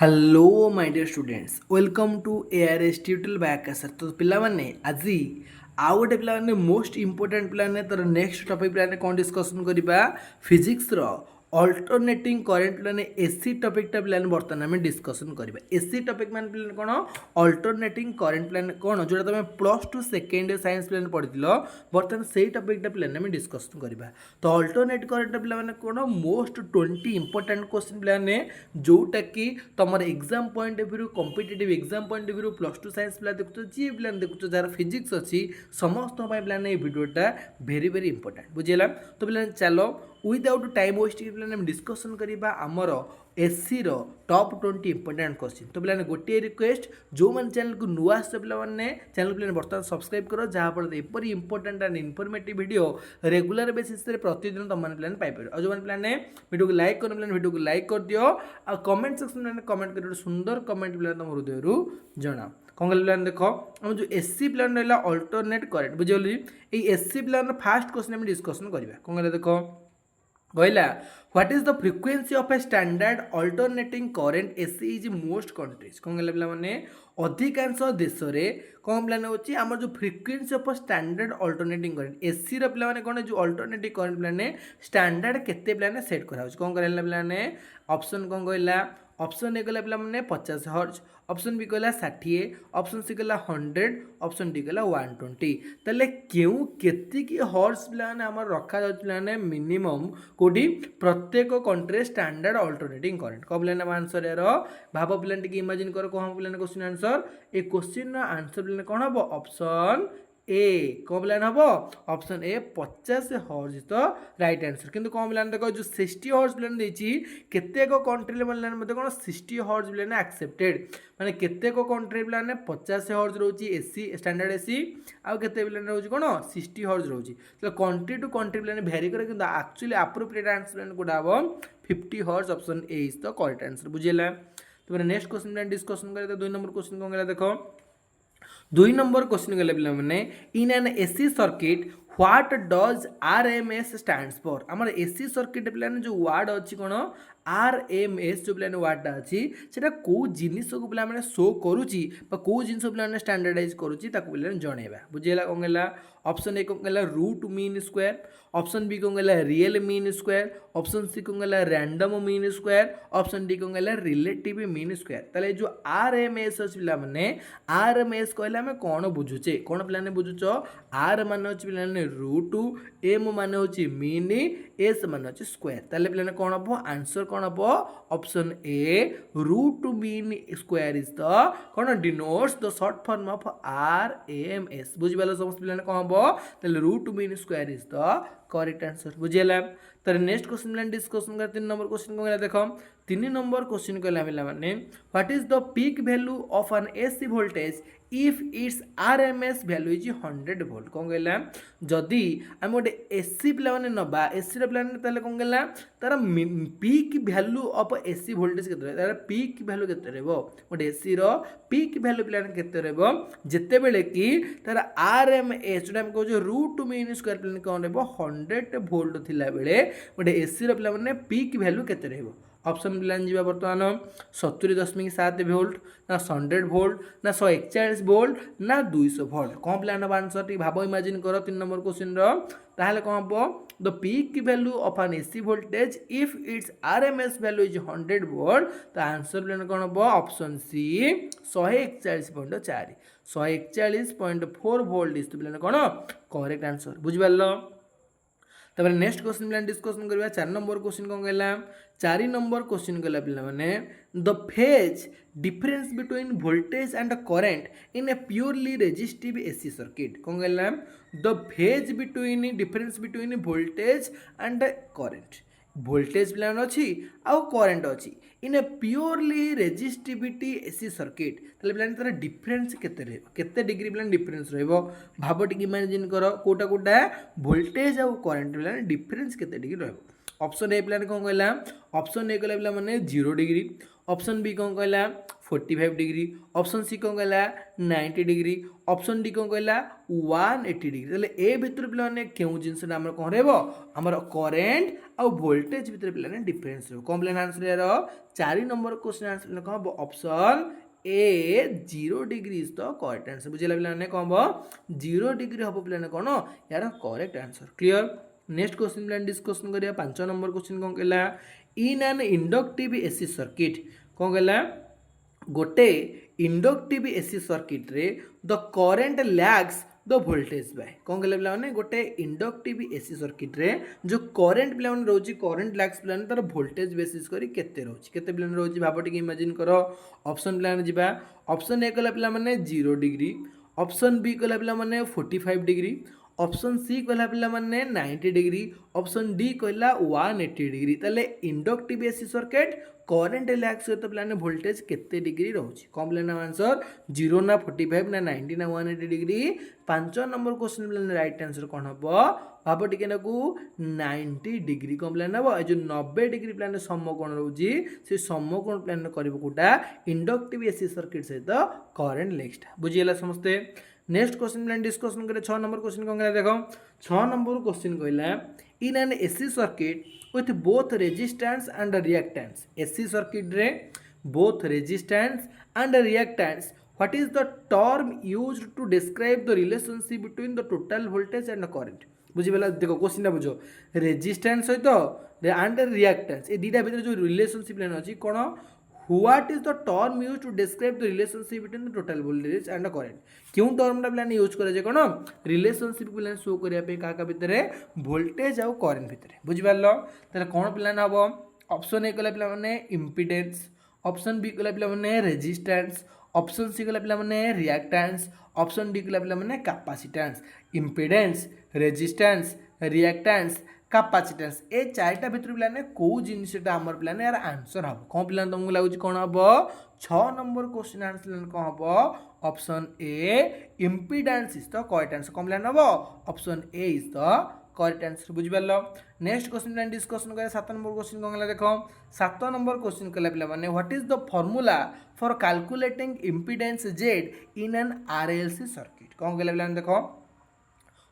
Hello my dear students welcome to ARS tutorial back sir तो पिलामाने आज आउ गोटे पिलामाने मोस्ट इंपोर्टेंट पिलाने तर नेक्स्ट टॉपिक पिलाने कौन डिस्कशन करबा फिजिक्स रो अल्टरनेटिंग करंट पिलाने एसी टॉपिक टा पिलाने वर्तमान आम डिस्कशन करबा एसी टॉपिक मान पिलाने कोन अल्टरनेटिंग करंट पिलाने कोन जोटा तमे प्लस 2 सेकेंड साइंस पिलाने पढिथिलो वर्तमान सेही टॉपिक टा पिलाने आम डिस्कशन करबा तो अल्टरनेट करंट पिलाने कोन मोस्ट 20 इंपोर्टेंट क्वेश्चन पिलाने जोटा कि तुम exam point of view competitive exam point of view plus 2 science पिला देखुछ जी पिला देखुछ जार फिजिक्स अच्छी समस्त पिलाने भिडियोटा भेरी भेरी इंपोर्टेंट बुझेगा तो पिलाने चलो विदाउट टाइम वेस्ट पिलाने डिस्कसन करबा आमर एससी रो टॉप 20 इंपोर्टेंट क्वेश्चन तो पिलाने गोटे रिक्वेस्ट जो मैंने चैनल को नुआ आस पिलाने चैनल पिलाने बर्तमान सब्सक्राइब करो जहाँफल एपरी important and informative video regular basis रे प्रतिदिन तुम मैंने पिलाने पाइपर और जो मैंने पिलाने वीडियो को लाइक कर पिलाने वीडियो को लाइक कर दियो आ कमेंट सेक्शन में कमेंट कर सुंदर कमेंट पिलाने तुम हृदय जनाओ कौन कहल पिलाने देख आम जो एससी पिलाने रहा अल्टरनेट करेंट बुझे ये एससी पिलाने फास्ट क्वेश्चन डिस्कसन करवा कौन कहले देख कहला what is the frequency of a standard alternating current AC is most countries कौन कहला पिलाने अधिकांश देश में कौन प्लान होची आम जो frequency of standard alternating current AC रो पिलाने कौन जो अल्टरनेटिव करंट पिलाने स्टैंडर्ड केते पिलाने सेट करा होची कौन कहला पिलाने ऑप्शन कौन कहला ऑप्शन ए कहला पिलाने 50 हर्ट्ज ऑप्शन बी कहला 60 ऑप्शन सी कहला 100 ऑप्शन डी कहला 120 ताले क्यों केति की हर्ट्ज पिलाने हमर रखा जाउछ पिलाने मिनिमम कोडी प्रत्येक कंट्री स्टैंडर्ड अल्टरनेटिंग करंट को पिलाने आंसर यार भाव पिलाने टिके इमेजिन करो कोन पिलाने क्वेश्चन आंसर ए क्वेश्चन रो आंसर पिलाने कोन हबो ऑप्शन ए कौन प्लान हम ऑप्शन ए 50 हर्ज तो राइट आंसर किंतु कौन प्लान देखो जो 60 हर्ज प्लान देछि केतेक कंट्री प्लान मते कोन 60 हर्ज प्लान एक्सेप्टेड माने केतेक कंट्री प्लान 50 हर्ज रहउची एसी स्टैंडर्ड एसी आ केते प्लान रहउची कोन 60 हर्ज रहउची तो country to country plan vary करे किंतु एक्चुअली एप्रोप्रिएट आंसर प्लान कोडा हबो 50 hertz option A is the correct answer बुझिला तो नेक्स्ट क्वेश्चन प्लान डिस्कशन करे तो 2 नंबर क्वेश्चन कोन गेला देखो 2 नंबर क्वेश्चन गले पिला माने in an AC circuit what does RMS stands for आमर एसी सर्किट पिलाने जो वर्ड अछि कोन आरएमएस जो पिलाने वर्ड अछि सेटा को जिनिस को पिला माने शो करूची बा को जिनिस पिलाने स्टैंडर्डाइज करूची ताको पिलाने जणेबा बुझिला कोन गेला ऑप्शन ए कोन गेला root mean square option B कोन गेला real mean square option C कोन गेला random mean square option D कोन गेला रिलेटिव मीन स्क्वायर ताले जो आरएमएस अछि पिला माने आरएमएस कहला हमें कोन बुझुचे कोन पिलाने बुझुचो आर माने अछि पिलाने रूट एम माने होची मीन एस माने होची स्क्वायर ताले पिलाने कोन हबो आंसर कोन हबो option A root mean square is the कोन denotes the short form of RMS बुझिबालो समस्त पिलाने कोन हबो ताले root mean square is the correct answer बुझिला तर नेक्स्ट क्वेश्चन प्लान डिस्कशन कर 3 नंबर क्वेश्चन को देखो 3 नंबर क्वेश्चन कहला पिला माने what is the peak value of an AC voltage if its RMS value is 100 volt कौन कहला जदि हम गोटे एसी पिला माने नबा एसी रे पिला ताले कौन कहला तार peak value of AC voltage केते तार पीक वैल्यू केते रहबो गोटे एसी रो पीक वैल्यू पिला केते रहबो जते बेले कि तार आरएमएस जोटा हम कहू रूट मीन स्क्वायर पिला कौन रहबो 100 वोल्ट थिला बेले गोटे एसी रो पिला माने पीक वैल्यू केते रहबो ऑप्शन प्लान जी बर्तमान 70.7 वोल्ट ना 100 वोल्ट ना 141 वोल्ट ना 200 वोल्ट कौन प्लान हम आंसर टी भाव इमेजिन करो 3 नंबर क्वेश्चन रो ताहले कौन हबो the peak value of an AC voltage if its RMS value is 100 volt तो आंसर प्लान कौन हबो ऑप्शन सी 141.4 141.4 वोल्ट इज प्लान कौन करेक्ट आंसर बुझि पारलो तब नेक्स्ट क्वेश्चन प्लान डिस्कशन करबा 4 नंबर क्वेश्चन कौन कहला 4 नंबर क्वेश्चन कहला पिला माने the phase difference between voltage and current in a purely resistive AC circuit कौन कहला the phase between difference between voltage and current voltage प्लान अच्छी आउ करंट अच्छी in a purely resistivity AC circuit ताले प्लान तार डिफरेंस केते रहबो केते डिग्री प्लान डिफरेंस रहबो भाबो टिक इमेजिन करो कोटा कोटा वोल्टेज आउ करंट प्लान डिफरेंस केते डिग्री रहबो ऑप्शन ए प्लान कौन कहला ऑप्शन ए कहला पिला माने 0 डिग्री ऑप्शन बी कौन कहला 45 डिग्री ऑप्शन सी कौन कहला 90 डिग्री ऑप्शन डी कौन कहला 180 डिग्री ताले ए भितर पिलाने केउ जिंसटा हमर कोन रहबो हमर करेंट आ वोल्टेज भितर पिलाने डिफरेंस रहबो कॉम्प्लेन आंसर यार 4 नंबर क्वेश्चन आंसर कहबो option A 0 degree is the correct answer बुझिला पिलाने कहबो 0 डिग्री हबो पिलाने कोन यार correct answer clear next question प्लान डिस्कशन करिया 5 नंबर क्वेश्चन कौन कहला in an inductive AC circuit कौन कहला गोटे इंडक्टिव एसी सर्किट रे the current lags the voltage by कौन कहले पिला माने गोटे इंडक्टिव एसी सर्किट रे जो करेंट पिला माने रहउची करेंट लैग्स पिला तार वोल्टेज बेसिस करी केते रहउची केते पिला रहउची भाबो टिके इमेजिन करो ऑप्शन पिला माने जिबा ऑप्शन ए कहला पिला माने 0 डिग्री ऑप्शन बी कहला पिला माने 45 डिग्री ऑप्शन सी कहला पिला माने 90 डिग्री ऑप्शन डी कहला 180 डिग्री ताले inductive AC circuit current lag सहित पिलाने वोल्टेज केते डिग्री रहउची कौन पिलाने आंसर 0 ना 45 ना 90 ना 180 डिग्री 5 नंबर क्वेश्चन पिलाने राइट आंसर कोन हबो भाबो टिके नाकू 90 डिग्री कौन पिलाने हबो ए जो 90 डिग्री पिलाने समकोण रहउची से समकोण पिलाने करबो कोटा इंडक्टिव एसी सर्किट सहित करेंट लैग्स बुझियला समस्ते नेक्स्ट क्वेश्चन प्लान डिस्कशन करे 6 नंबर क्वेश्चन कौन कहला देखो 6 नंबर क्वेश्चन कहला in an AC circuit with both resistance and reactance AC circuit रे both resistance and reactance what is the term used to describe the relationship between the total voltage and the current बुझी बेला देखो question टा बुझो resistance सहित and reactance ए दीटा भीतर जो relationship लेन अछि कोन What is the term used to describe the relationship between the total voltage and the current? क्यों term टा प्लान यूज करे जे कोन रिलेशनशिप प्लान शो करिया पे का भितरे वोल्टेज आ करंट भितरे बुझि पारलो तले कोन प्लान हबो ऑप्शन ए कला पिला माने इंपिडेंस ऑप्शन बी कला पिला माने रेजिस्टेंस ऑप्शन सी कला पिला माने रिएक्टेंस ऑप्शन डी कला पिला माने capacitance impedance resistance reactance capacitance ए चारटा भितर पिलाने को जिनसटा हमर पिलाने यार आंसर हम कोन पिलाने तुमको लागुची कोन हबो 6 नंबर क्वेश्चन आंसर कोन हबो option A impedance is the correct answer कोन पिलाने हबो option A is the correct answer बुझि पारलो नेक्स्ट क्वेश्चन प्लान डिस्कशन करे 7 नंबर क्वेश्चन कोन गला देखो 7 नंबर क्वेश्चन कला पिला माने what is the formula for calculating impedance Z in an RLC circuit कोन गला पिला देखो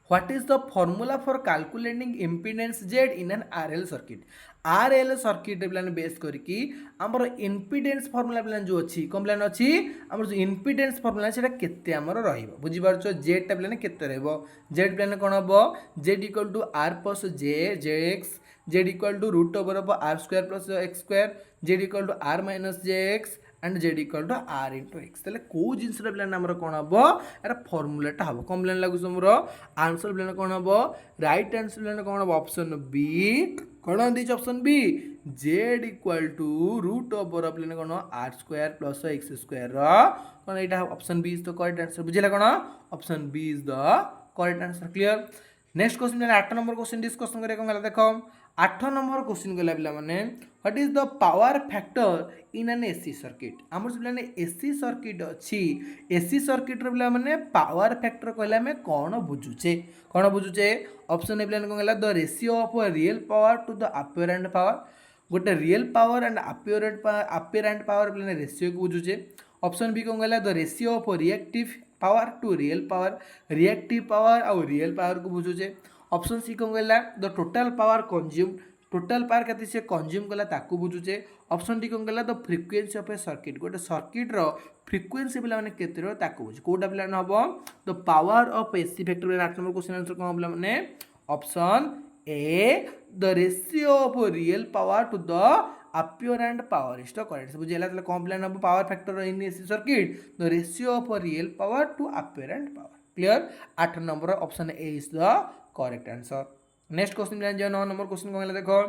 What is the formula for calculating impedance Z in an RL circuit? RL circuit plan base करके हमर impedance formula प्लान जो अछि कोन plan अछि हमर जो impedance formula सेटा केते हमर रहिबो बुझि पारछो Z टा प्लान केते रहबो Z प्लान कोन हबो Z = R + J jx Z = root over of R square plus x square Z = R minus jx and Z = R into x तले को जिंसरा प्लान हमर कोन हबो एरा फार्मूला टा हबो कोन प्लान लागु हमरो आंसर प्लान कोन हबो राइट आंसर प्लान कोन हबो ऑप्शन बी कोन this option B Z = root over of प्लान कोन R square plus x square रो कोन एटा option B is the correct answer बुझिला कोन option B is the correct answer clear next question प्लान 8 नंबर क्वेश्चन डिस्कशन करे कोन देखो 8 नंबर क्वेश्चन गला पिला माने what is the power factor in an AC circuit हमर पिलाने एसी सर्किट अछि एसी सर्किट रे पिला माने पावर फैक्टर कहला में कोन बुझुचे ऑप्शन ए पिलाने कोन गला the ratio of real power to the apparent power गोटे real power and apparent power पिलाने रेशियो को बुझुचे ऑप्शन बी कोन गला the ratio of reactive power to real power reactive power और रियल पावर को बुझुचे ऑप्शन सी कौन कहला the total power consume total power केते से कंज्यूम कला ताकू बुझुचे ऑप्शन डी कौन कहला the frequency of A circuit गोटे सर्किट रो फ्रीक्वेंसी पिला माने केते रो ताकू बुझ कोटा पिला न हबो the power of AC factor 8 number question answer कोन पिला माने option A the ratio of real power to the apparent power is the correct बुझेला तले कोन पिला न power factor in AC circuit the ratio of real power to apparent power clear 8 number option A is the correct answer next question जान जाओ 9 number question कहला देखो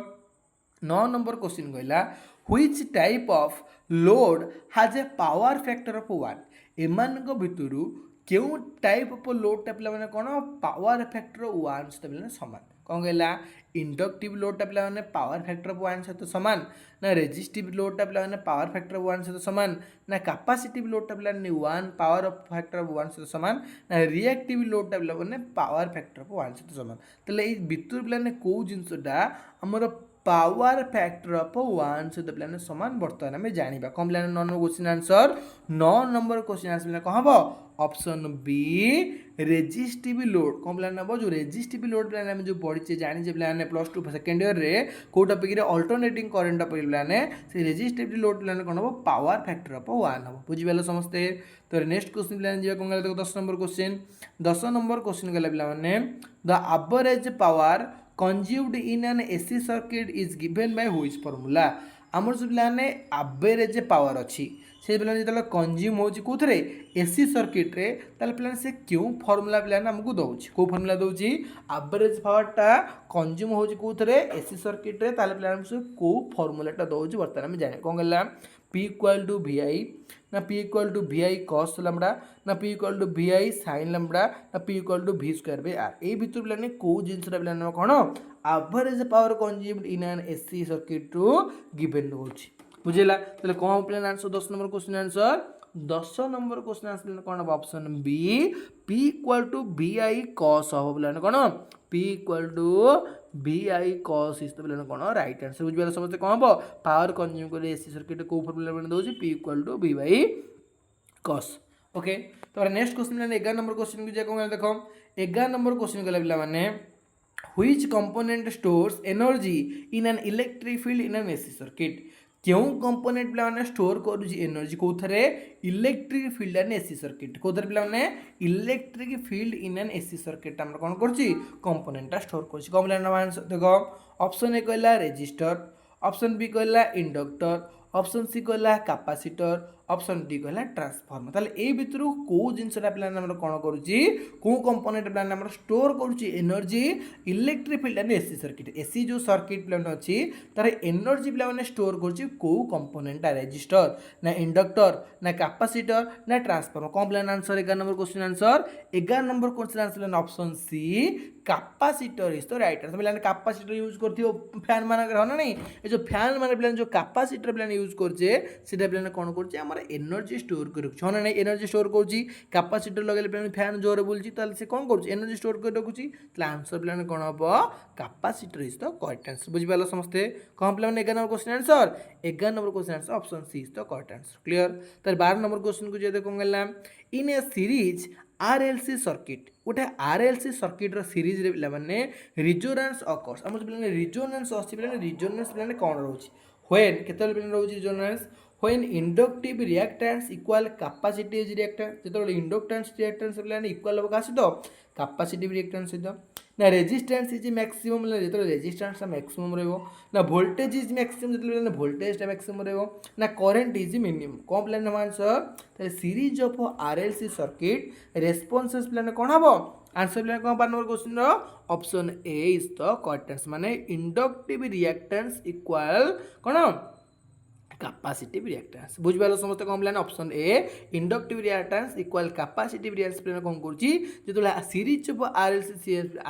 9 number question कहला which type of load has a power factor of 1 एमान को भितरु केउ type of load टा पिला माने कोन पावर फैक्टर 1 से पिला समान कोन कहला इंडक्टिव लोड टा पिला माने पावर फैक्टर ऑफ 1 से समान ना रेजिस्टिव लोड टा पिला माने पावर फैक्टर ऑफ 1 से समान ना कैपेसिटिव लोड टा पिला माने 1 पावर ऑफ फैक्टर ऑफ 1 से समान ना रिएक्टिव लोड टा पिला माने पावर फैक्टर ऑफ 1 से समान तले ई भितर पिला ने को जिंसटा हमर पावर फैक्टर ऑफ 1 सहित पे समान बर्तमान आम जाना कौन पे 9 number question answer 9 number question answer कौन हम ऑप्शन बी रेजिस्टिव लोड कौन पे नब जो रेजिस्टिव लोड पे जो पढ़ी जानी पे प्लस टू सेकेंड ईयर में कौ टपिक अल्टरनेटिंग करेन्ट टपिक पे से रेजिस्टिव लोड पे कौन हम पावर फैक्टर ऑफ 1 हम बुझिपारे समस्ते। तो नेक्स्ट क्वेश्चन पे जावा कौन देखो 10 नंबर क्वेश्चन 10 नंबर क्वेश्चन गला पे the average power consumed in an AC circuit is given by which formula आमर जो पे एवरेज पावर अच्छी से पे जो कंज्यूम होची कोथरे एसी सर्किट रे ताले पे से क्यों फॉर्मूला पे हमको दउची को फॉर्मूला दउची एवरेज पावरटा कंज्यूम होची कोथरे एसी सर्किट रे ताले पे से को फॉर्मूलाटा दउची बर्तमान हम जाने कोन गला P इक्वल टू VI ना P equal to VI cos lambda ना P equal to VI sin lambda ना P equal to V square by R ए भितर पे को जिनसटा पे कोन average power consumed in an AC circuit to given होची बुझेला ताले कोन प्लान answer 10 number question answer 10 number question answer कोन option B P equal to VI cos हो प्लान कोन P equal to VI cos is प्लान कोन राइट आंसर बुझिबाला समझते कोन हो पावर कंज्यूम करे एसी सर्किट को फॉर्मूला बन दोची P equal to VI cos okay. तो नेक्स्ट क्वेश्चन 11 नंबर क्वेश्चन को जे कोन देखो 11 नंबर क्वेश्चन गला पिला माने which component stores energy in an electric field in an AC circuit क्यों कंपोनेंट पे स्टोर कर एनर्जी कौथरे electric field and AC circuit कौथरे पे electric field in an AC circuit आम कौन कर कंपोनेंटा स्टोर कर कौन आंसर देख ऑप्शन ए कहला रेजिस्टर ऑप्शन बी कहला इंडक्टर ऑप्शन सी कहला कैपेसिटर ऑप्शन डी कहला ट्रांसफॉर्मर ताले ए भितर को जिनसटा पे कौन करुच्ची को कंपोनेंट पे स्टोर करुच्ची energy electric field and AC circuit AC जो सर्किट प्लान अच्छी तार एनर्जी पे स्टोर करुच्ची को कंपोनेंटा रेजिस्टर ना इंडक्टर ना कैपेसिटर ना ट्रांसफॉर्मर कौन प्लान answer 11 number question answer 11 number question answer option C capacitor is the right answer पे कैपेसिटर यूज करथियो फैन मानक ना नहीं ए जो फैन माने प्लान जो कैपेसिटर प्लान यूज करछे सेटा प्लान कोन करछे हमर एनर्जी स्टोर कर रखुछ ना नहीं एनर्जी स्टोर करूची कैपेसिटर लगेले प्लान फैन जोरे बोलची ताले से कोन करूची एनर्जी स्टोर कर रखुची ताले आंसर प्लान कोन हबो capacitor is the correct answer बुझि पालो समस्ते कोन प्लान 11 number question answer 11 number question answer option C is the correct answer clear. तार 12 नंबर क्वेश्चन को जे देखो गला in a series RLC circuit गोटे RLC सर्किट रो सीरीज रे माने रिजोनेंस अकर्स हम पे रिजोनेंस अछि पे रिजोनेंस पे कोन रहउची व्हेन केतल पे रहउची resonance when inductive reactance equal capacitive reactance जेतो इंडक्टेंस रिएक्टेंस पे इक्वल हो कासी तो कैपेसिटिव रिएक्टेंस सहित ना रेजिस्टेंस इज मैक्सिमम जो रेजिस्टेंस मैक्सिमम रहिबो ना वोल्टेज इज मैक्सिमम जो वोल्टेज मैक्सिमम रहिबो ना करंट इज मिनिमम कौन प्लान answer series of RLC circuit responses प्लान कौन हम आंसर प्लान कौन 12 number question option A is the correct answer माने इंडक्टिव रिएक्टेंस इक्वल कौन कैपेसिटिव रिएक्टेंस बुझिपालो समस्त कौन प्लान option A inductive reactance equal capacitive reactance प्लान कौन करछि जेतोला सीरीज ऑफ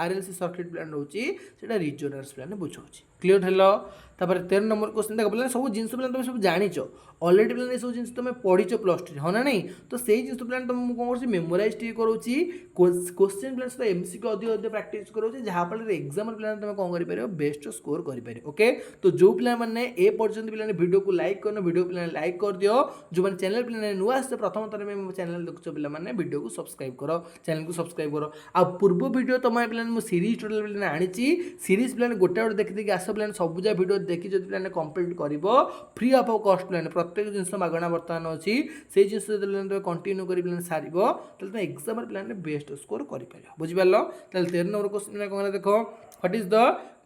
RLC सर्किट प्लान रहउछि सेटा रिजोनेंस प्लान बुझाउछि क्लियर हेलो। तापर 13 नंबर क्वेश्चन देख बोले सब जिनस प्लान तुम सब जानिछ ऑलरेडी प्लान सब जिनस तुम पढ़िछ प्लस 2 हाँ ना नहीं तो सेही जिनस प्लान तुम कौन कर मेमोराइज टी करूछि क्वेश्चन प्लान सहित एमसीक्यू अधिक अधिक प्रैक्टिस करूछि जहाँ फल एग्जाम प्लान तुम कौन कर बेस्ट स्कोर कर ओके। तो जो प्लान मैंने ए पर्यंत प्लान वीडियो को लाइक करना वीडियो प्लान लाइक कर दियो जो मैंने चैनल प्लान नुआ आसते प्रथम थर में मो चैनल देखुछ पे वीडियो को सब्सक्राइब करो चैनल को सब्सक्राइब करो आ पूर्व वीडियो तुम प्लान मो सीरीज टोटल प्लान आनी सीरीज प्लान गोटे गोटे देखी देखी आस प्लान सबुजा वीडियो देखी जो प्लान कंप्लीट कर फ्री ऑफ कॉस्ट प्लान प्रत्येक जिनस मागणा बर्तमान अच्छी से जिन कंटिन्यू कर प्लान सार तुम एग्जाम प्लान बेस्ट स्कोर कर बुझिपार। 13 नंबर क्वेश्चन कौन देख what is the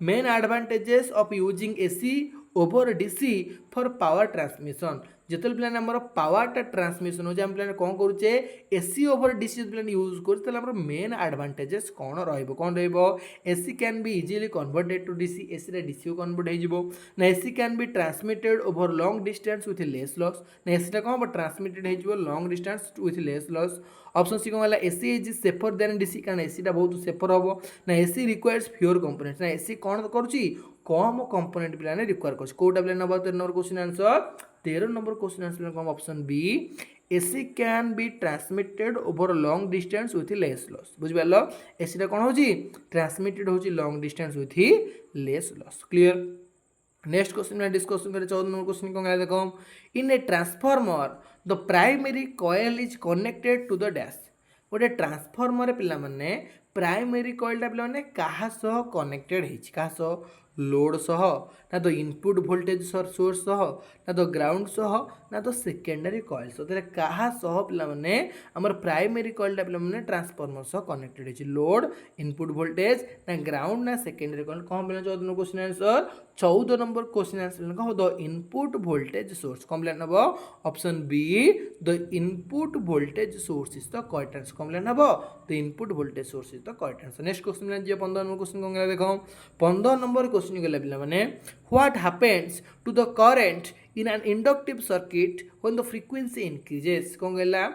main advantages of using AC over DC for power transmission जितने प्लान आम पावर ट्रांसमिशन हो प्लान कौन करुचे AC ओवर DC प्लान यूज कर मेन एडवांटेजेस कौन कौन AC can be easily converted to DC AC रे DC को कन्वर्ट हो ना AC can be transmitted over long distance with less loss ना AC कौन हम ट्रांसमिटेड हो long distance with less loss option C कौन है AC is safer than DC कारण AC बहुत सेफर हम ना AC रिक्वायर्स फ्यूअर कंपोनेंट्स ना AC कौन करुच्ची कम कंपोनेंट प्लान रिक्वायर कर कोटा प्लान number 13 number question answer 13 number question answer कौन option B AC can be transmitted over long distance with less loss बुझिपाल AC कौन हो ट्रांसमिटेड हो long distance with less loss clear. Next question में डिस्कशन करें 14 नंबर क्वेश्चन कौन देखो in a transformer the primary coil is connected to the dash गोटे transformer पिला माने प्राइमरी कॉइलटा पिला माने कहा सह कनेक्टेड है कहा सह लोड सह ना तो इनपुट वोल्टेज सोर्स सह ना तो ग्राउंड सह ना तो सेकेंडरी कॉइल सह कहा सह पिला माने हमर प्राइमरी कॉइलटा पिला माने ट्रांसफॉर्मर सह कनेक्टेड है लोड इनपुट वोल्टेज ना ग्राउंड ना सेकेंडरी कॉइल कौन पिला 14 number question answer 14 number question answer कौन द इनपुट वोल्टेज सोर्स कौन पिला नबो option B the input voltage source is the correct answer कौन पिला नबो the input voltage source is the correct answer next question में जे 15 नंबर क्वेश्चन कौन देखो 15 नंबर क्वेश्चन गला पिला माने what happens to the current in an inductive circuit when the frequency increases कौन गला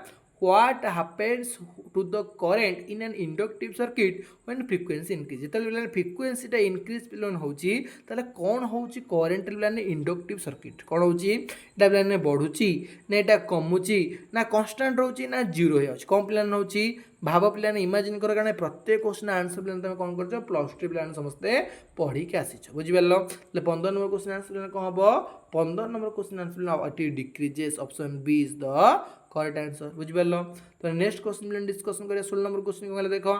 what happens to the current in an inductive circuit when frequency increase ताले फ्रिक्वेन्सी टा इंक्रीज पिलन होची ताले कोन होची करंट पिलाने इंडक्टिव सर्किट कोन होची एटा पिलाने बढ़ुची ना एटा कमुची ना कांस्टेंट रहउची ना जीरो हे कोन पिलाने होची भाव पिलाने इमेजिन कर कारण प्रत्येक क्वेश्चन आंसर पिलाने तमे कोन करछो प्लस 2 पिलाने समस्ते पढ़ी के आसीछो बुझि परलो ले 15 नंबर क्वेश्चन आंसर पिलाने कोन हबो 15 नंबर क्वेश्चन आंसर पिलाने it decreases option B is the correct answer बुझि परलो तो नेक्स्ट क्वेश्चन में डिस्कशन करिया 16 नंबर क्वेश्चन को देखो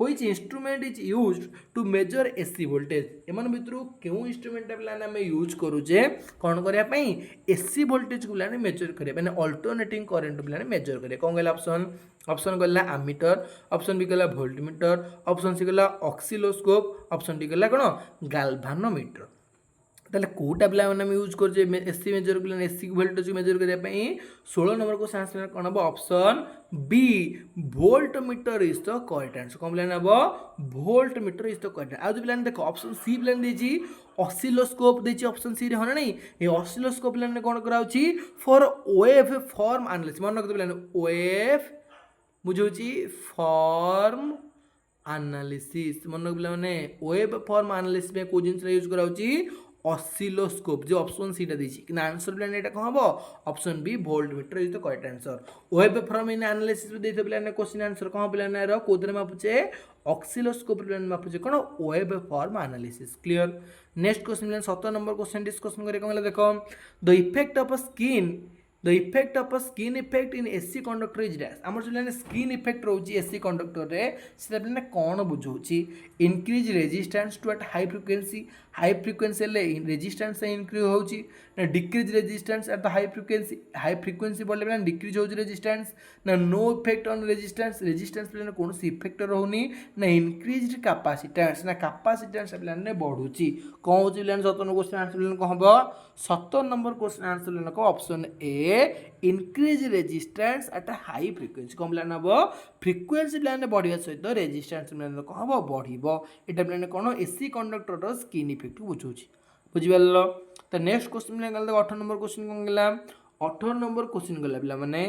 which instrument is used to measure AC voltage एमन भितरु केउ इंस्ट्रूमेंट पिलाने हम यूज करू जे कोन करिया पई एसी वोल्टेज को पिलाने मेजर करिया माने अल्टरनेटिंग करंट पिलाने मेजर करिया कोन गला ऑप्शन गला एमीटर ऑप्शन बी गला वोल्टमीटर ऑप्शन सी गला ऑक्सिलोस्कोप ऑप्शन डी गला कोन गैल्वानोमीटर ताले कोटा पिला माने हम यूज कर जे एसी मेजर पिला एसी वोल्टेज को मेजर करिया पई 16 नंबर को आंसर कोन हबो option B voltmeter is the correct answer कोन पिला नबो वोल्टमीटर इज द करेक्ट आ जो पिला देखो ऑप्शन सी पिला देजी ऑसिलोस्कोप देजी ऑप्शन सी रे हन नै ए ऑसिलोस्कोप पिला कोन कराउची फॉर वेव फॉर्म एनालिसिस मन रखते पिला वेव बुझौची फॉर्म एनालिसिस मन रख पिला माने वेव फॉर्म एनालिसिस में को जिंस यूज कराउची ऑसिलोस्कोप जो ऑप्शन सी देछि कि आंसर प्लान एटा कोन हबो option B voltmeter is the correct answer wave form in analysis देते प्लान क्वेश्चन आंसर कोन प्लान रो कोदरे मापुचे ऑक्सिलोस्कोप प्लान मापुचे कोन wave form analysis clear next question प्लान 17 नंबर क्वेश्चन डिस्कशन करे कोन देखो the effect of skin the effect of skin effect in AC conductor is dash आमर जो स्किन इफेक्ट रोची एसी कंडक्टर रे सेटा पिलाने कोन बुझौची increase resistance to at high frequency ले रेजिस्टेंस इंक्रीज होची ना decrease resistance at the high frequency बढ़ले पिलाने डिक्रीज होची रेजिस्टेंस ना नो इफेक्ट ऑन रेजिस्टेंस पिलाने कोनोसी इफेक्ट रहउनी ना इंक्रीज कैपेसिटेंस ना कैपेसिटेंस पिलाने बढ़ुची कोन होची पिलाने 17 क्वेश्चन आंसर पिलाने को हबो 17 नंबर क्वेश्चन आंसर पिलाने को option A increase resistance at a high frequency come plan हम फ्रिक्वेंसी प्लान बढ़िया सहित रेजिस्टेंस प्लान कौन हम बढ़ो यहाँ प्लान कौन एसी कंडक्टर स्किन इफेक्ट बुझाऊँ बुझिपार तो नेक्स्ट क्वेश्चन प्लान 18 नंबर क्वेश्चन कौन गला 18 नंबर क्वेश्चन गला पिला माने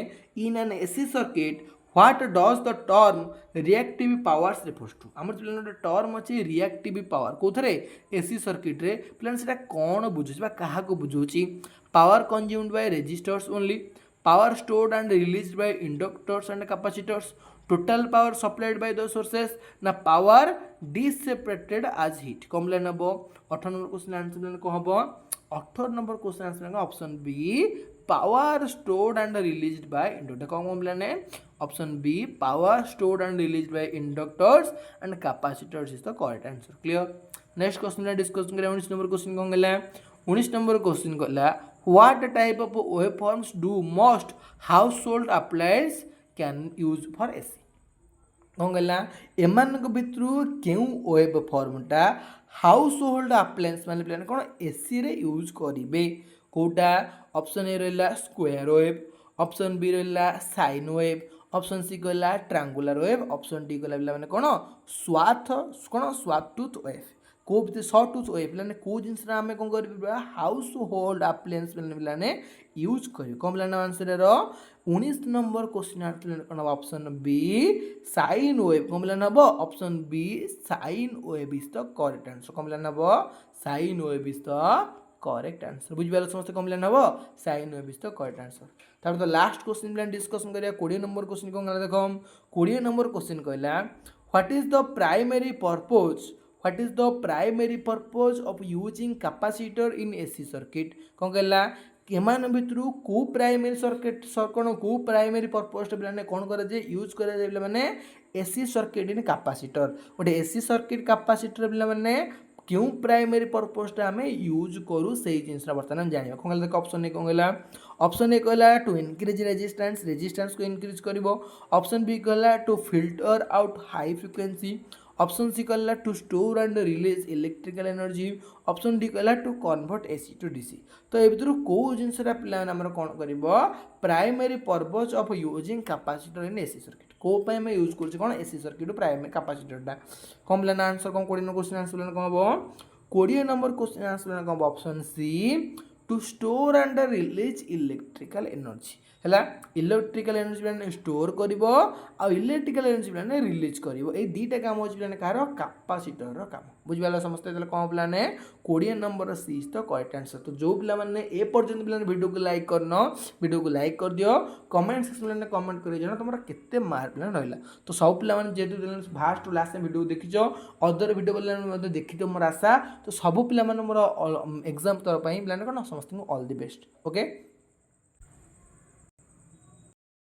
in an AC circuit what does the term reactive powers refers to आमर पिला गोटे टर्म अच्छे रिएक्टिव पावर कौन एसी सर्किट रे पिला से कौन बुझे क्या बुझाऊँ power consumed by resistors only power stored and released by inductors and capacitors total power supplied by the sources ना पावर डिसिपेटेड एज हीट कम लेन हम 18 नंबर क्वेश्चन आंसर कौन हम 18 number question answer option B power stored and released by inductor कौन प्लान option B power stored and released by inductors and capacitors is the correct answer clear next question discussion करें 19 number question कौन गला 19 number question गला what type of waveforms do most household appliance can use for AC कौन गला एमान भितर क्यों वेवफॉर्मटा हाउसहोल्ड अप्लायंस माने प्लान कौन एसी रे यूज करेंगे कौटा ऑप्शन ए रहा स्क्वायर वेव ऑप्शन बी रहा साइन वेव ऑप्शन सी गला ट्रायंगुलर वेव ऑप्शन डी गला माने कौन स्वाटूथ वेव को शॉर्ट टूथ वेव पे कौ जिन आम कौन कर हाउस होल्ड अप्लायंस पे यूज कर कौन पे answer 19 number question answer option B sine wave कौन पे हम option B sine wave is the correct answer कौन पे हम sine wave is the correct answer बुझिपार समस्त कौन पे हम sine wave is the correct answer तार तो लास्ट क्वेश्चन प्लान डिस्कशन करिया 20 नंबर क्वेश्चन कौन देख 20 नंबर क्वेश्चन कहला what is the primary purpose what is the primary purpose of using capacitor in AC circuit कौन कहला एमान भितर को प्राइमरी सर्किट कौन को प्राइमरी पर्पज पे कौन करे यूज करे माने एसी सर्किट इन कैपेसिटर गोटे एसी सर्किट कैपेसिटर पे माने क्यों प्राइमरी पर्पज आम यूज करूँ से जिनसा बर्तमान जाना कौन देख ऑप्शन ए कौन कहला ऑप्शन ए कहला टू इनक्रीज रेजिस्टेंस को इनक्रीज कर ऑप्शन बी कहला to filter out high frequency option C कहला to store and release electrical energy option D कहला to convert AC to DC तो ये भर कौ जिनसा पे कौन कर primary purpose of using capacitor in AC circuit कौन आम यूज कर कौन एसी सर्किट प्राइमरी कैपेसिटरटा कौन पे आंसर कौन 20 नंबर क्वेश्चन आंसर कौन हम 20 नंबर क्वेश्चन आंसर कौन option C to store and release electrical energy है इलेक्ट्रिकल एनर्जी पे स्टोर कर इलेक्ट्रिकल एनर्जी पे रिलीज कर दुईटा काम हो कहार कैपेसिटर काम बुझिपाल समस्त कौन पे 20 number C is the correct answer तो जो पे ए पर्यंत पे वीडियो को लाइक करना वीडियो को लाइक कर दियो कमेंट सेक्शन में कमेंट कर जाना तुम केते मार्क रहा तो सब पे जेहतु फास्ट लास्ट वीडियो देखीच अदर वीडियो पे देखी मोर आशा तो सब पे मोर एग्जाम तरफ पे कौन समस्त ऑल द बेस्ट ओके।